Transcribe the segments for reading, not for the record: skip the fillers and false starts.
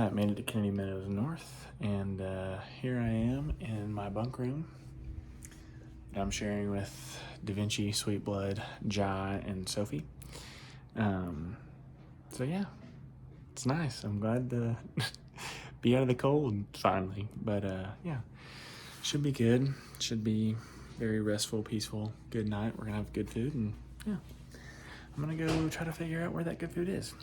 Alright, made it to Kennedy Meadows North, and here I am in my bunk room that I'm sharing with Da Vinci, Sweetblood, Jai, and Sophie. So yeah, it's nice. I'm glad to be out of the cold finally, but yeah, should be good. Should be very restful, peaceful, good night. We're gonna have good food, and yeah, I'm gonna go try to figure out where that good food is.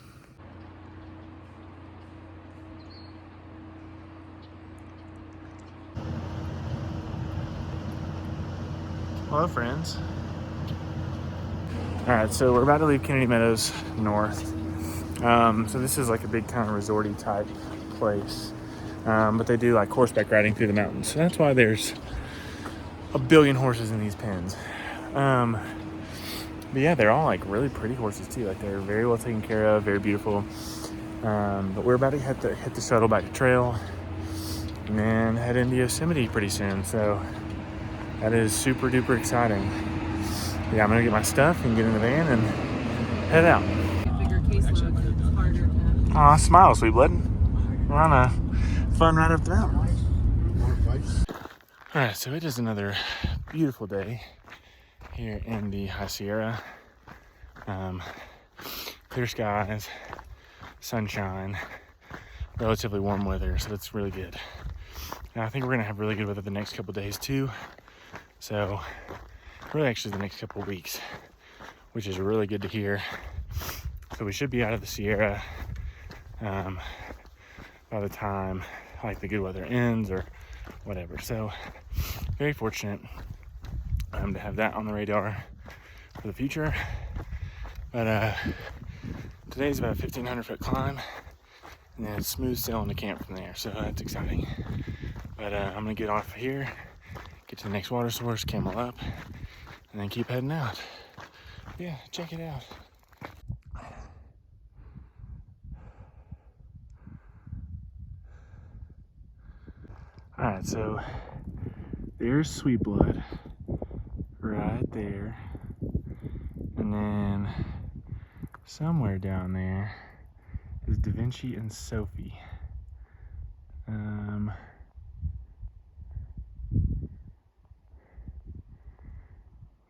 Hello, friends. All right, so we're about to leave Kennedy Meadows North. So this is like a big kind of resorty type place, but they do like horseback riding through the mountains. So that's why there's a billion horses in these pens. But yeah, they're all like really pretty horses too. Like they're very well taken care of, very beautiful. But we're about to hit the shuttle back to trail, and then head into Yosemite pretty soon. So that is super duper exciting. Yeah, I'm gonna get my stuff and get in the van and head out. Aw, smile, Sweetblood. We're on a fun ride up the mountain. Alright, so it is another beautiful day here in the High Sierra. Clear skies, sunshine, relatively warm weather, so that's really good. Now, I think we're gonna have really good weather the next couple days too. So, really actually the next couple of weeks, which is really good to hear. So we should be out of the Sierra by the time like the good weather ends or whatever. So very fortunate to have that on the radar for the future. But today's about a 1,500-foot climb, and then it's smooth sailing to camp from there. So that's exciting. But I'm gonna get off here, get to the next water source, camel up, and then keep heading out. Yeah, check it out. All right, so there's Sweetblood right there, and then somewhere down there is Da Vinci and Sophie.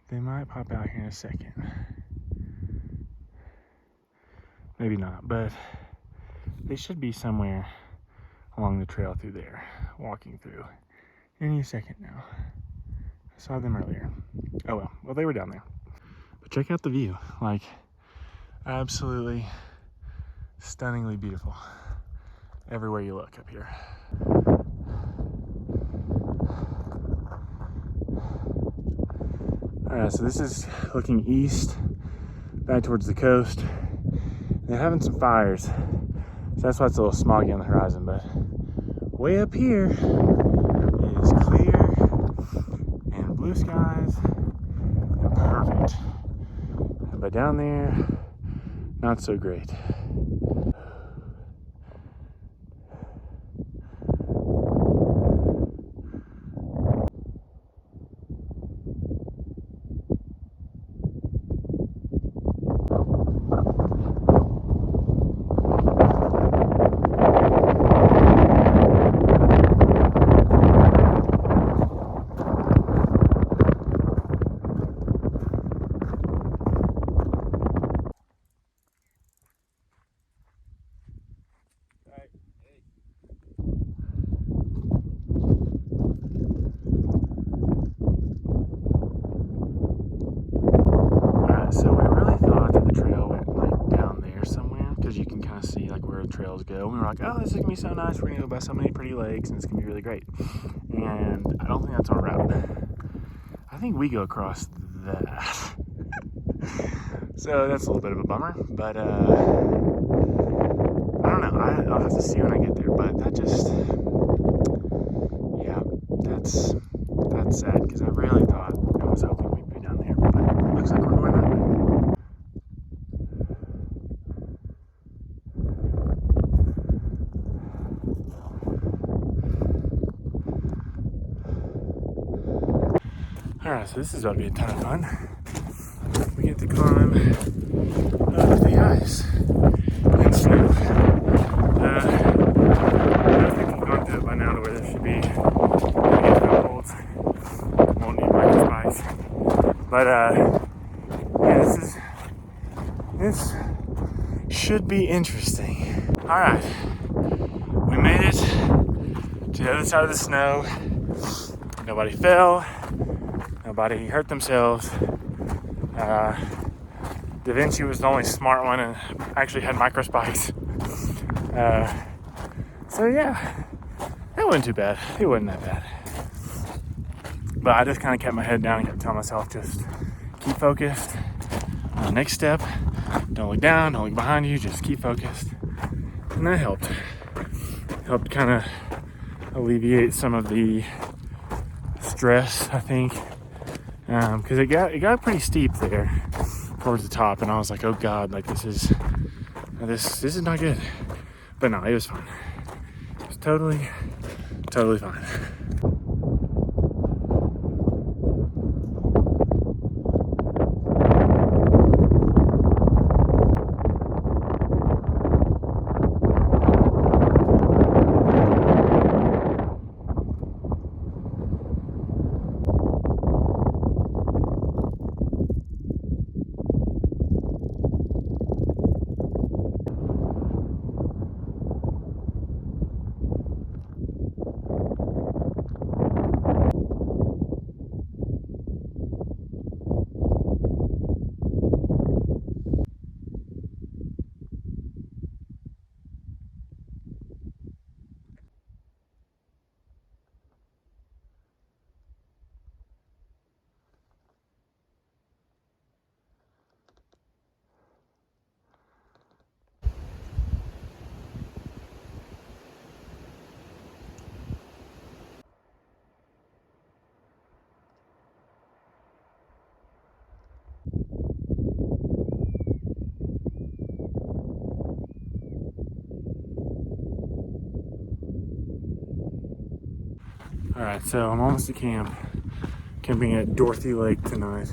They might pop out here in a second. Maybe not, but they should be somewhere along the trail through there, walking through any second now. I saw them earlier. Oh well, they were down there. But check out the view, like absolutely stunningly beautiful everywhere you look up here. Alright, so this is looking east, back towards the coast. They're having some fires, so that's why it's a little smoggy on the horizon, but way up here is clear and blue skies and perfect. But down there, not so great. Trails go. We were like, oh, this is gonna be so nice. We're gonna go by so many pretty lakes and it's gonna be really great. And I don't think that's our route. I think we go across that. So that's a little bit of a bummer, but I don't know. I'll have to see when I get there, but that just, yeah, that's sad because I really thought, I was hoping we'd be down there, but it looks like we're going that way. Alright, so this is about to be a ton of fun. We get to climb up the ice and snow. But yeah, this should be interesting. All right, we made it to the other side of the snow. Nobody fell. Nobody hurt themselves. Da Vinci was the only smart one and actually had micro spikes. So yeah, that wasn't too bad. It wasn't that bad. But I just kind of kept my head down and kept telling myself, just keep focused on the next step. Don't look down, don't look behind you, just keep focused. And that helped. Helped kind of alleviate some of the stress, I think. Because it got pretty steep there towards the top, and I was like, oh God, like this is not good. But no, it was fine. It was totally fine. All right, so I'm almost at camp, camping at Dorothy Lake tonight.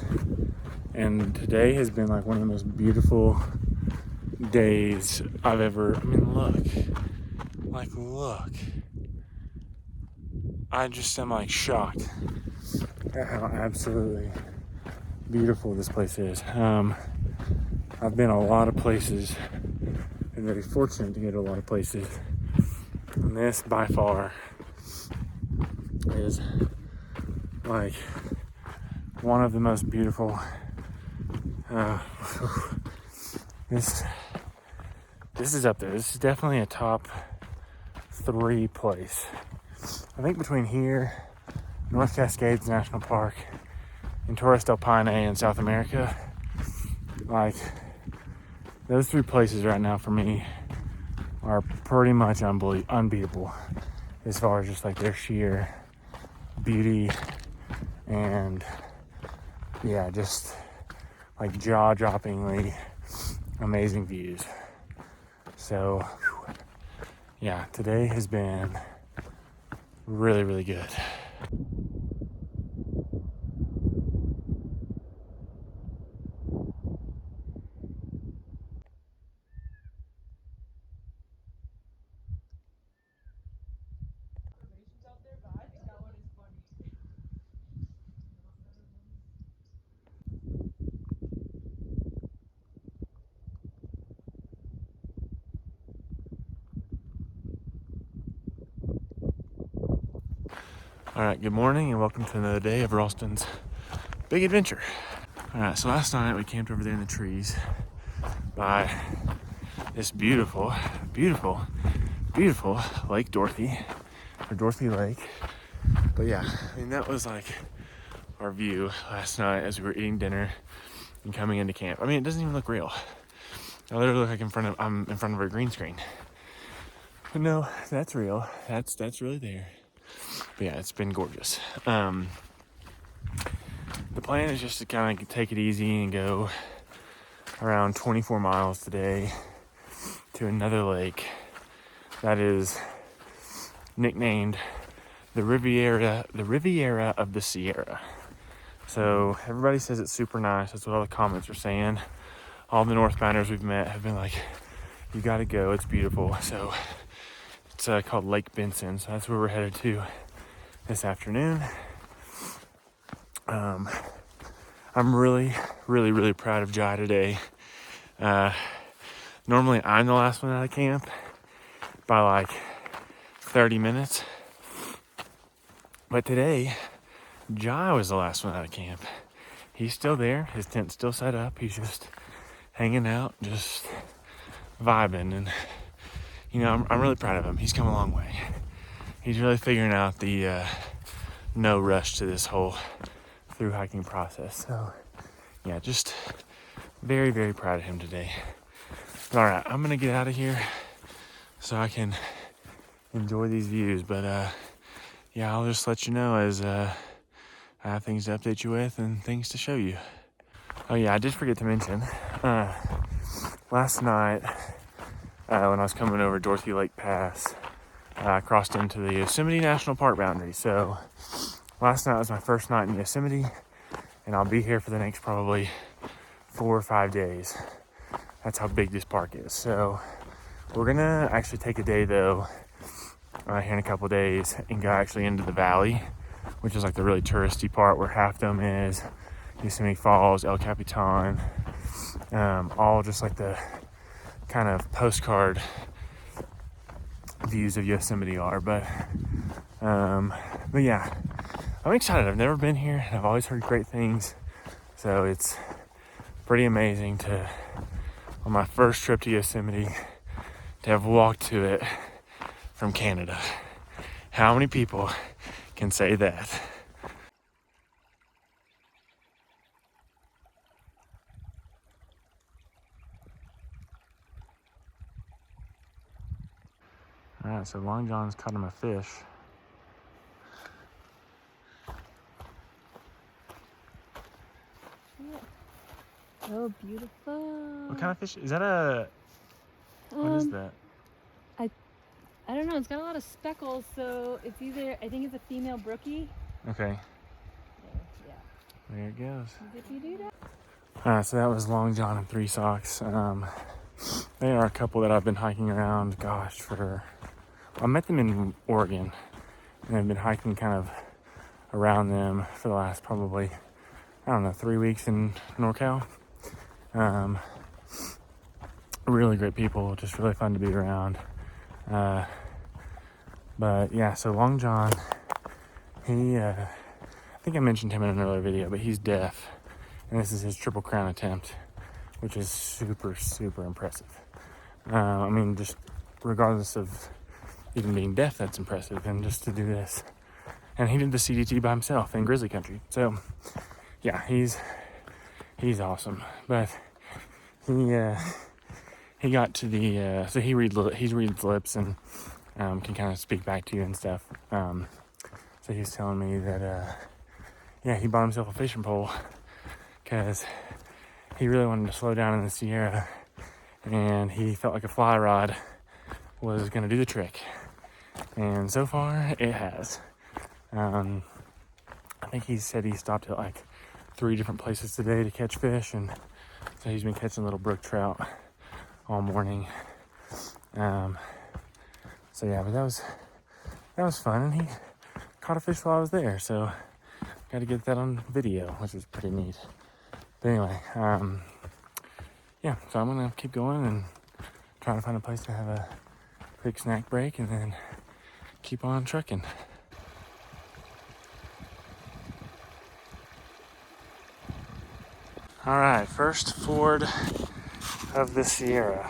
And today has been like one of the most beautiful days I've ever, look. I just am like shocked at how absolutely beautiful this place is. I've been a lot of places, been very fortunate to get a lot of places. And this by far is like one of the most beautiful. This is up there. This is definitely a top 3 place. I think between here, North Cascades National Park, and Torres del Paine in South America, like those 3 places right now for me are pretty much unbeatable as far as just like their sheer beauty and yeah, just like jaw-droppingly amazing views. So yeah, today has been really, really good. All right, good morning and welcome to another day of Ralston's Big Adventure. All right, so last night we camped over there in the trees by this beautiful Lake Dorothy, or Dorothy Lake. But yeah, that was like our view last night as we were eating dinner and coming into camp. It doesn't even look real. I literally look like I'm in front of a green screen. But no, that's real. That's really there. But yeah, it's been gorgeous. The plan is just to kind of take it easy and go around 24 miles today to another lake that is nicknamed the Riviera of the Sierra. So everybody says it's super nice. That's what all the comments are saying. All the Northbounders we've met have been like, you gotta go, it's beautiful. So it's called Lake Benson. So that's where we're headed to this afternoon. I'm really, really, really proud of Jai today. Normally I'm the last one out of camp by like 30 minutes. But today, Jai was the last one out of camp. He's still there. His tent's still set up. He's just hanging out, just vibing. And, you know, I'm really proud of him. He's come a long way. He's really figuring out the no rush to this whole through hiking process. So, yeah, just very, very proud of him today. But, all right, I'm going to get out of here so I can enjoy these views. But, yeah, I'll just let you know as I have things to update you with and things to show you. Oh, yeah, I did forget to mention, last night when I was coming over Dorothy Lake Pass, I crossed into the Yosemite National Park boundary. So last night was my first night in Yosemite, and I'll be here for the next probably 4 or 5 days. That's how big this park is. So we're gonna actually take a day though, here in a couple days, and go actually into the valley, which is like the really touristy part where Half Dome is, Yosemite Falls, El Capitan, all just like the kind of postcard views of Yosemite are. But yeah, I'm excited. I've never been here, and I've always heard great things. So it's pretty amazing to, on my first trip to Yosemite, to have walked to it from Canada. How many people can say that? All right, so Long John's caught him a fish. Oh, beautiful. What kind of fish? Is that a, what is that? I don't know. It's got a lot of speckles, so it's either, I think it's a female brookie. Okay. Yeah. There it goes. If you do that. All right, so that was Long John and 3 Socks. They are a couple that I've been hiking around, gosh, I met them in Oregon, and I've been hiking kind of around them for the last probably, 3 weeks in NorCal. Really great people, just really fun to be around. But yeah, so Long John, he, I think I mentioned him in an earlier video, but he's deaf, and this is his Triple Crown attempt, which is super, super impressive. I mean, just regardless of even being deaf, that's impressive, and just to do this. And he did the CDT by himself in Grizzly Country. So yeah, he's awesome. But he got to the so he reads lips and can kind of speak back to you and stuff. So he's telling me that he bought himself a fishing pole because he really wanted to slow down in the Sierra, and he felt like a fly rod was going to do the trick. And so far, it has. I think he said he stopped at like 3 different places today to catch fish, and so he's been catching little brook trout all morning. So yeah, but that was fun, and he caught a fish while I was there, so got to get that on video, which was pretty neat. But anyway, yeah, so I'm gonna keep going and try to find a place to have a quick snack break, and then keep on trekking. All right, first ford of the Sierra,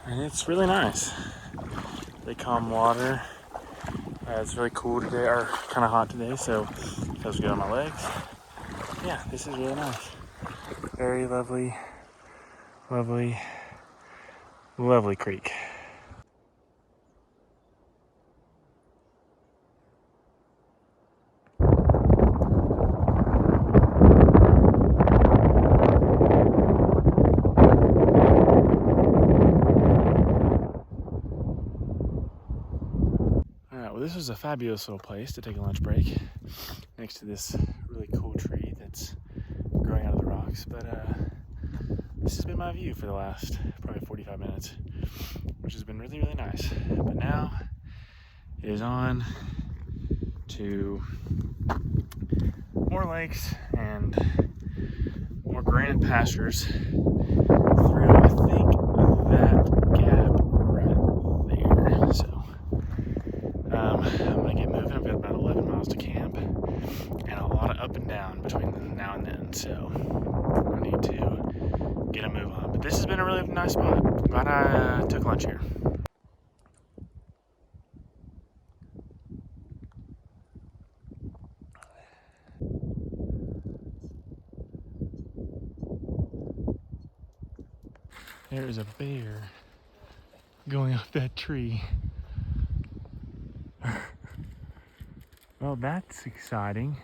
and it's really nice. Really calm water. It's really cool today, or kind of hot today, so it feels good on my legs. Yeah, this is really nice. Very lovely, lovely, lovely creek. This is a fabulous little place to take a lunch break next to this really cool tree that's growing out of the rocks. But this has been my view for the last probably 45 minutes, which has been really, really nice. But now it is on to more lakes and and more granite pastures through, I think, that gap right there. So I'm gonna get moving. I've got about 11 miles to camp and a lot of up and down between now and then. So I need to get a move on. But this has been a really nice spot. Glad I took lunch here. There is a bear going up that tree. Well, that's exciting.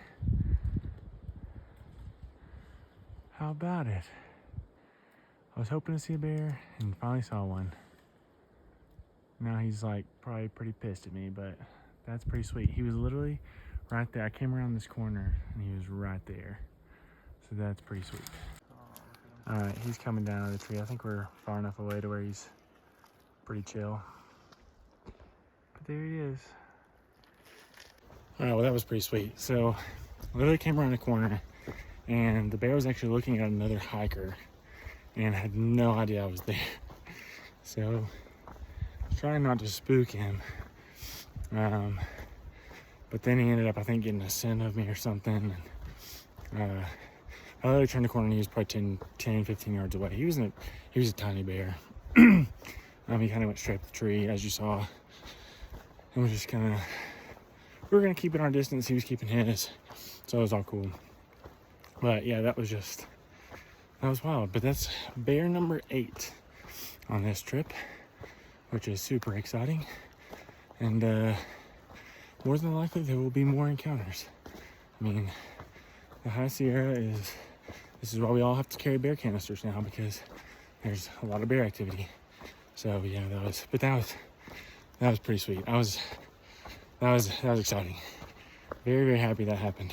How about it? I was hoping to see a bear and finally saw one. Now he's like probably pretty pissed at me, but that's pretty sweet. He was literally right there. I came around this corner and he was right there. So that's pretty sweet. All right, he's coming down out of the tree. I think we're far enough away to where he's pretty chill. But there he is. All right, well, that was pretty sweet. So I literally came around the corner and the bear was actually looking at another hiker and had no idea I was there. So trying not to spook him. But then he ended up, I think, getting a scent of me or something. And, I literally turned the corner and he was probably 10, 15 yards away. He was a tiny bear. He kind of went straight up the tree, as you saw. And we were going to keep it our distance. He was keeping his. So it was all cool. But yeah, that was wild. But that's bear number 8 on this trip, which is super exciting. And more than likely, there will be more encounters. I mean, the High Sierra this is why we all have to carry bear canisters now, because there's a lot of bear activity. So yeah, that was pretty sweet. That was exciting. Very, very happy that happened.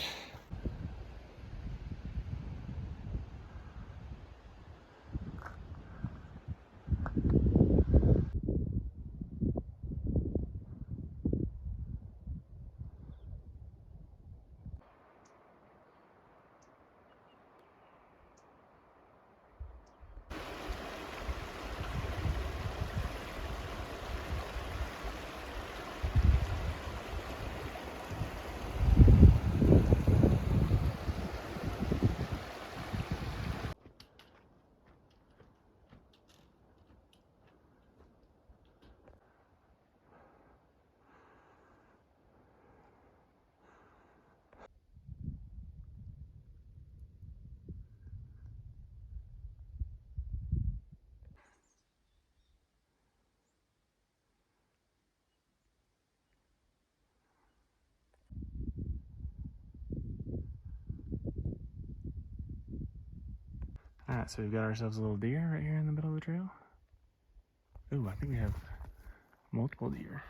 All right, so we've got ourselves a little deer right here in the middle of the trail. Ooh, I think we have multiple deer.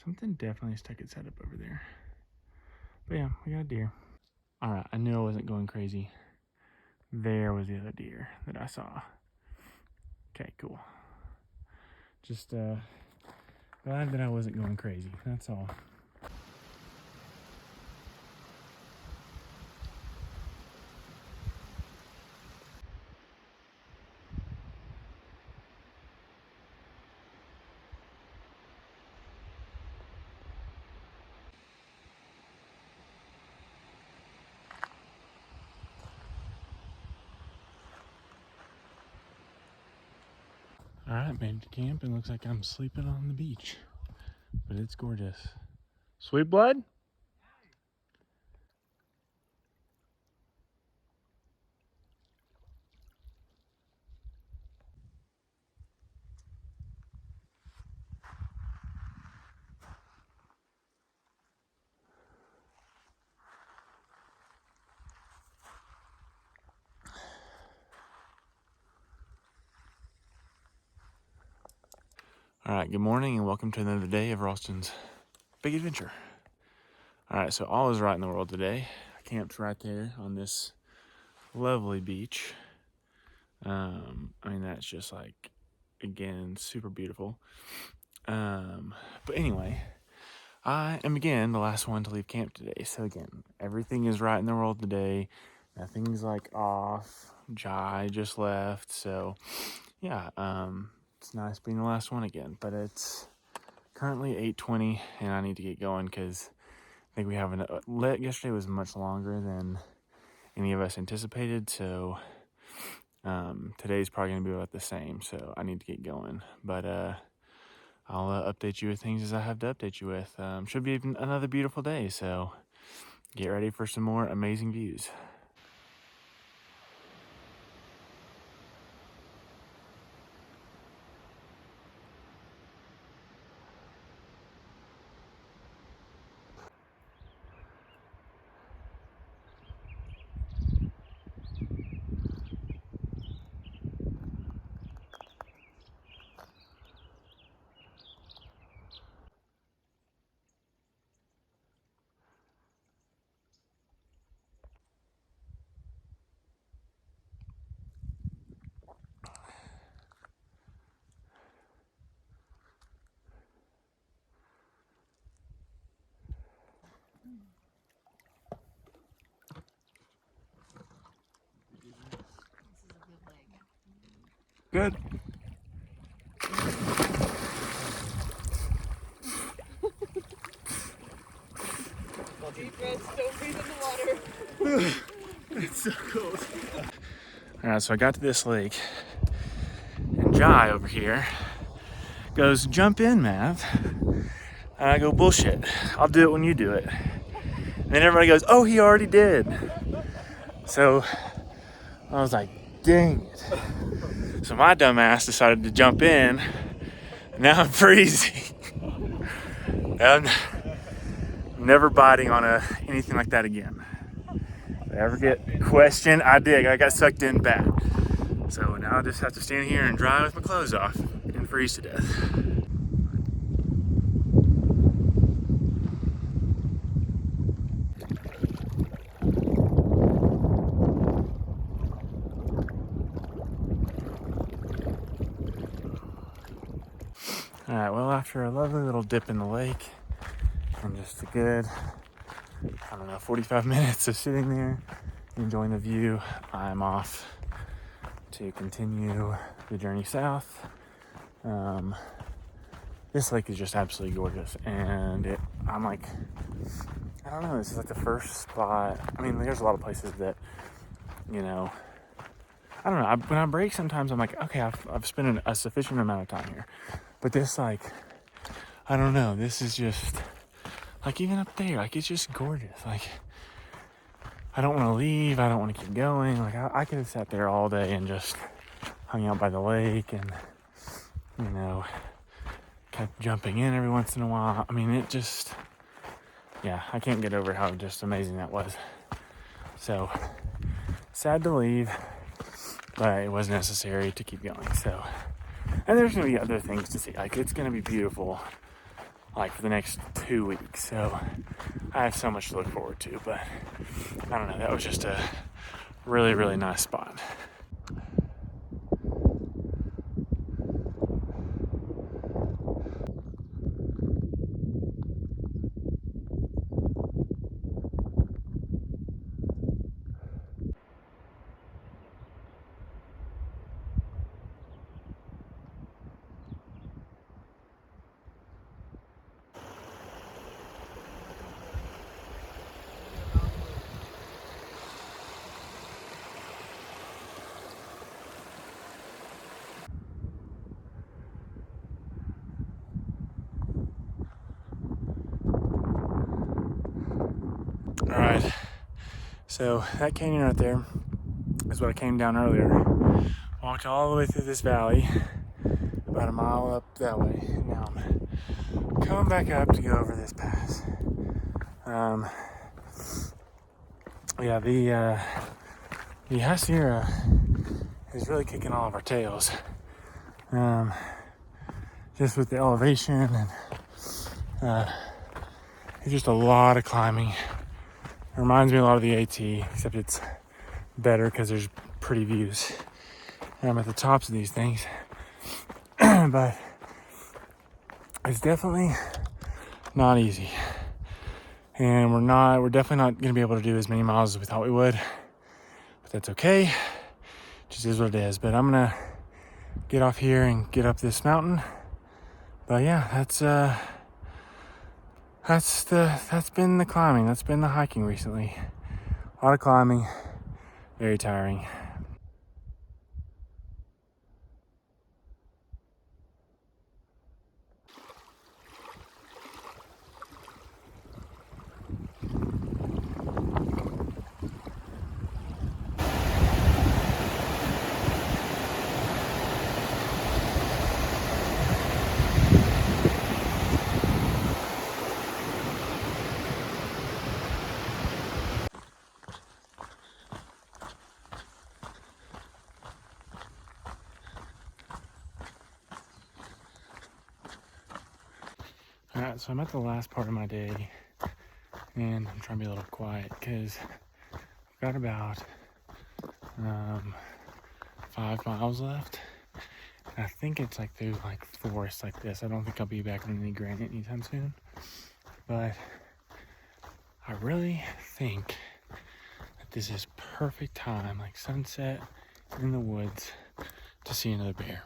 Something definitely stuck its head up over there. But yeah, we got a deer. All right, I knew I wasn't going crazy. There was the other deer that I saw. Okay, cool. Just glad that I wasn't going crazy, that's all. All right, made it to camp and looks like I'm sleeping on the beach, but it's gorgeous. Sweet blood? All right, good morning and welcome to another day of Ralston's Big Adventure. All right, so all is right in the world today. I camped right there on this lovely beach. I mean, that's just like, again, super beautiful. But anyway, I am again the last one to leave camp today. So again, everything is right in the world today. Nothing's like off. Jai just left. So yeah, it's nice being the last one again. But it's currently 8:20 and I need to get going because I think we have yesterday was much longer than any of us anticipated. So today's probably going to be about the same. So I need to get going. But I'll update you with things as I have to update you with. Should be another beautiful day, so get ready for some more amazing views. Good. Deep breaths, don't breathe in the water. It's so cold. All right, so I got to this lake, and Jai over here goes, "Jump in, Mav." And I go, "Bullshit. I'll do it when you do it." And then everybody goes, "Oh, he already did." So I was like, dang it. So my dumb ass decided to jump in. Now I'm freezing. I'm never biting on anything like that again. If I ever get questioned, I did. I got sucked in bad. So now I just have to stand here and dry with my clothes off and freeze to death. All right, well, after a lovely little dip in the lake and just a good, 45 minutes of sitting there enjoying the view, I'm off to continue the journey south. This lake is just absolutely gorgeous, and I'm like, I don't know, this is like the first spot. I mean, there's a lot of places that, I don't know. When I break, sometimes I'm like, okay, I've spent a sufficient amount of time here. But this, like, I don't know. This is just, like, even up there, like, it's just gorgeous. Like, I don't want to leave. I don't want to keep going. Like, I could have sat there all day and just hung out by the lake and, kept jumping in every once in a while. I mean, it just, yeah, I can't get over how just amazing that was. So, sad to leave, but it was necessary to keep going. So, and there's going to be other things to see. Like, it's going to be beautiful, like, for the next 2 weeks. So, I have so much to look forward to. But, I don't know. That was just a really, really nice spot. All right. So, that canyon right there is what I came down earlier. Walked all the way through this valley, about a mile up that way. Now I'm coming back up to go over this pass. Yeah, the High Sierra is really kicking all of our tails. Just with the elevation and it's just a lot of climbing. It reminds me a lot of the AT, except it's better because there's pretty views at the tops of these things. But it's definitely not easy. And we're definitely not going to be able to do as many miles as we thought we would. But that's okay. Just is what it is. But I'm going to get off here and get up this mountain. But yeah, that's been the climbing. That's been the hiking recently. A lot of climbing, very tiring. All right, so I'm at the last part of my day, and I'm trying to be a little quiet because I've got about 5 miles left. And I think it's like through like forest like this. I don't think I'll be back on any granite anytime soon. But I really think that this is perfect time, like sunset in the woods, to see another bear.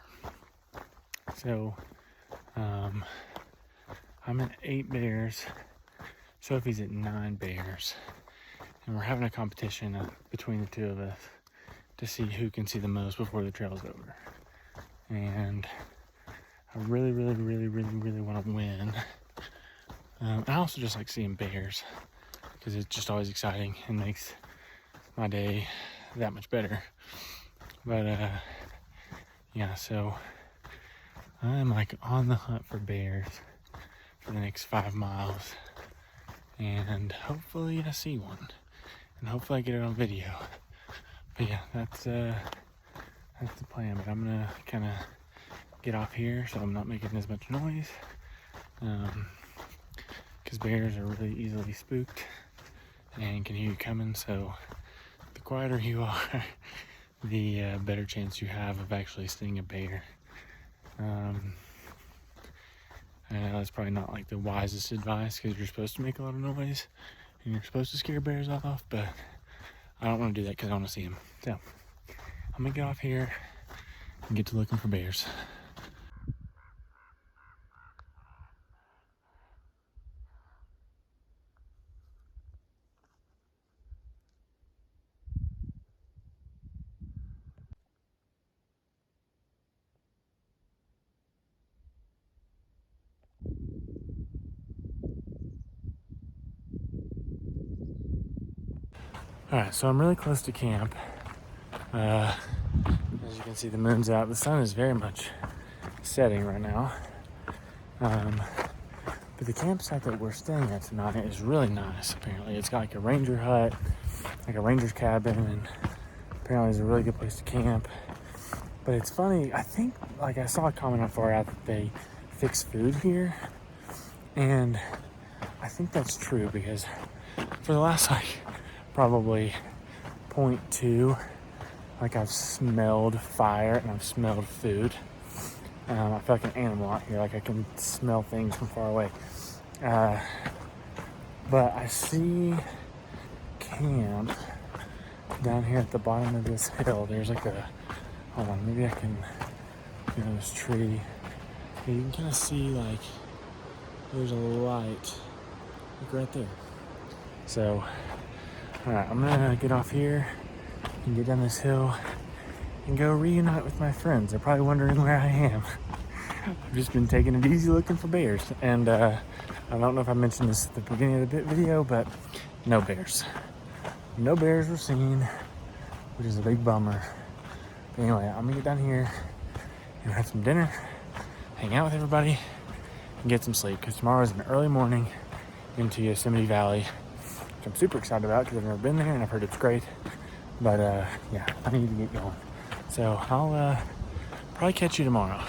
So I'm at 8 bears. Sophie's at 9 bears. And we're having a competition between the two of us to see who can see the most before the trail's over. And I really want to win. I also just like seeing bears because it's just always exciting and makes my day that much better. But yeah, so I'm like on the hunt for bears for the next 5 miles, and hopefully I see one, and hopefully I get it on video. But yeah, that's the plan. But I'm gonna kind of get off here so I'm not making as much noise, because bears are really easily spooked and can hear you coming. So the quieter you are, the better chance you have of actually seeing a bear. I know that's probably not like the wisest advice because you're supposed to make a lot of noise and you're supposed to scare bears off, but I don't want to do that because I want to see them. So I'm gonna get off here and get to looking for bears. All right, so I'm really close to camp. As you can see, the moon's out. The sun is very much setting right now. But the campsite that we're staying at tonight is really nice, apparently. It's got like a ranger hut, like a ranger's cabin, and apparently it's a really good place to camp. But it's funny, I think, like I saw a comment on Far Out that they fix food here. And I think that's true because for the last like probably 0.2, like I've smelled fire and I've smelled food. I feel like an animal out here, like I can smell things from far away. But I see camp down here at the bottom of this hill. There's like a, hold on, maybe I can, this tree. You can kind of see like there's a light like right there. So, all right, I'm gonna get off here and get down this hill and go reunite with my friends. They're probably wondering where I am. I've just been taking it easy looking for bears. And I don't know if I mentioned this at the beginning of the video, but no bears. No bears were seen, which is a big bummer. But anyway, I'm gonna get down here and have some dinner, hang out with everybody, and get some sleep. Because tomorrow is an early morning into Yosemite Valley, which I'm super excited about because I've never been there and I've heard it's great. But yeah, I need to get going. So I'll probably catch you tomorrow.